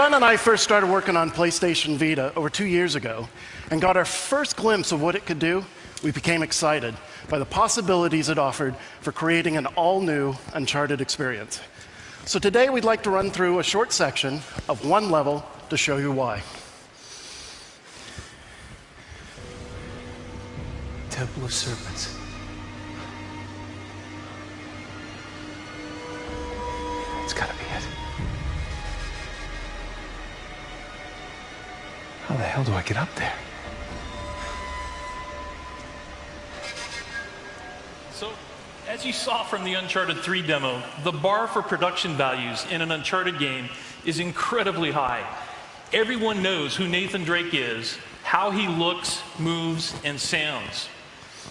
John and I first started working on PlayStation Vita over 2 years ago and got our first glimpse of what it could do, we became excited by the possibilities it offered for creating an all-new Uncharted experience. So today we'd like to run through a short section of one level to show you why. Temple of Serpents. It's gotta be it. How the hell do I get up there? So, as you saw from the Uncharted 3 demo, the bar for production values in an Uncharted game is incredibly high. Everyone knows who Nathan Drake is, how he looks, moves, and sounds.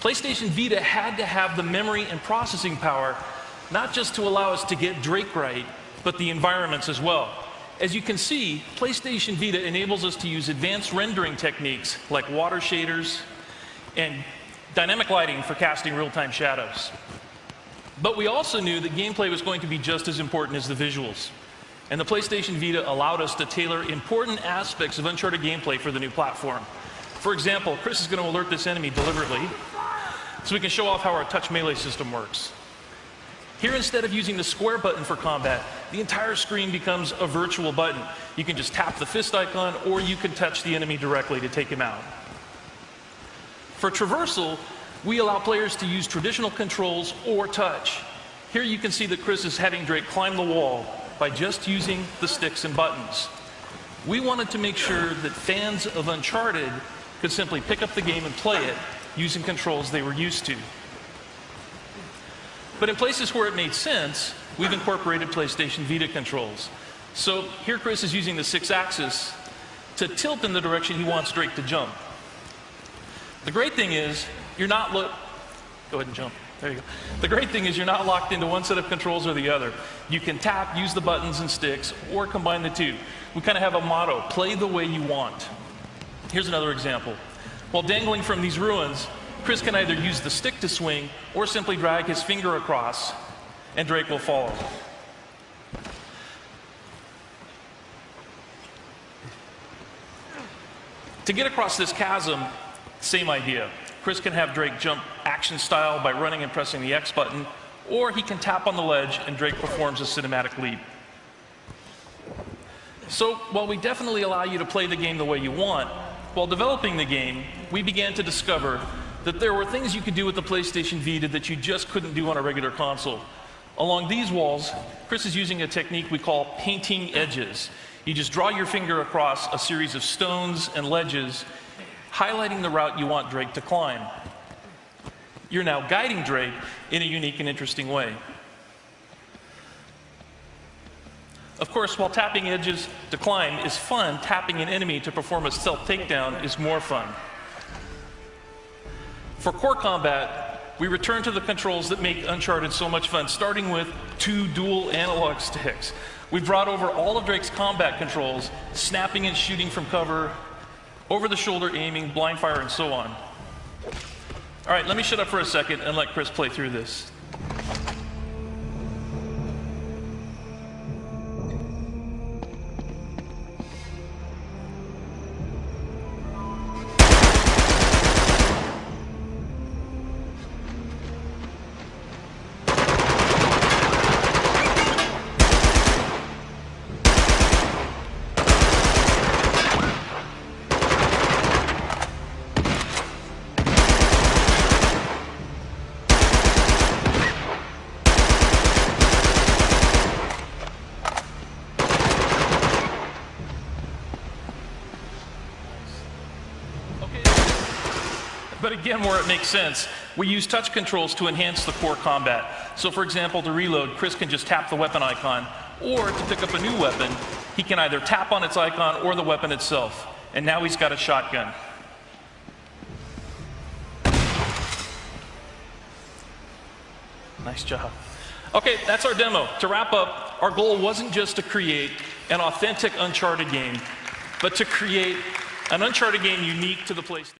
PlayStation Vita had to have the memory and processing power, not just to allow us to get Drake right, but the environments as well. As you can see, PlayStation Vita enables us to use advanced rendering techniques like water shaders and dynamic lighting for casting real-time shadows. But we also knew that gameplay was going to be just as important as the visuals. And the PlayStation Vita allowed us to tailor important aspects of Uncharted gameplay for the new platform. For example, Chris is going to alert this enemy deliberately, so we can show off how our touch melee system works. Here, instead of using the square button for combat, the entire screen becomes a virtual button. You can just tap the fist icon, or you can touch the enemy directly to take him out. For traversal, we allow players to use traditional controls or touch. Here you can see that Chris is having Drake climb the wall by just using the sticks and buttons. We wanted to make sure that fans of Uncharted could simply pick up the game and play it using controls they were used to. But in places where it made sense, we've incorporated PlayStation Vita controls. So here Chris is using the 6-axis to tilt in the direction he wants Drake to jump. The great thing is, you're not go ahead and jump. There you go. The great thing is you're not locked into one set of controls or the other. You can tap, use the buttons and sticks, or combine the two. We kind of have a motto, play the way you want. Here's another example. While dangling from these ruins, Chris can either use the stick to swing or simply drag his finger across, and Drake will follow. To get across this chasm, same idea. Chris can have Drake jump action style by running and pressing the X button, or he can tap on the ledge and Drake performs a cinematic leap. So while we definitely allow you to play the game the way you want, while developing the game, we began to discover that there were things you could do with the PlayStation Vita that you just couldn't do on a regular console. Along these walls, Chris is using a technique we call painting edges. You just draw your finger across a series of stones and ledges, highlighting the route you want Drake to climb. You're now guiding Drake in a unique and interesting way. Of course, while tapping edges to climb is fun, tapping an enemy to perform a stealth takedown is more fun. For core combat, we return to the controls that make Uncharted so much fun, starting with 2 dual analog sticks. We brought over all of Drake's combat controls, snapping and shooting from cover, over-the-shoulder aiming, blind fire, and so on. All right, let me shut up for a second and let Chris play through this. But again, where it makes sense, we use touch controls to enhance the core combat. So for example, to reload, Chris can just tap the weapon icon, or to pick up a new weapon, he can either tap on its icon or the weapon itself. And now he's got a shotgun. Nice job. Okay, that's our demo. To wrap up, our goal wasn't just to create an authentic Uncharted game, but to create an Uncharted game unique to the PlayStation.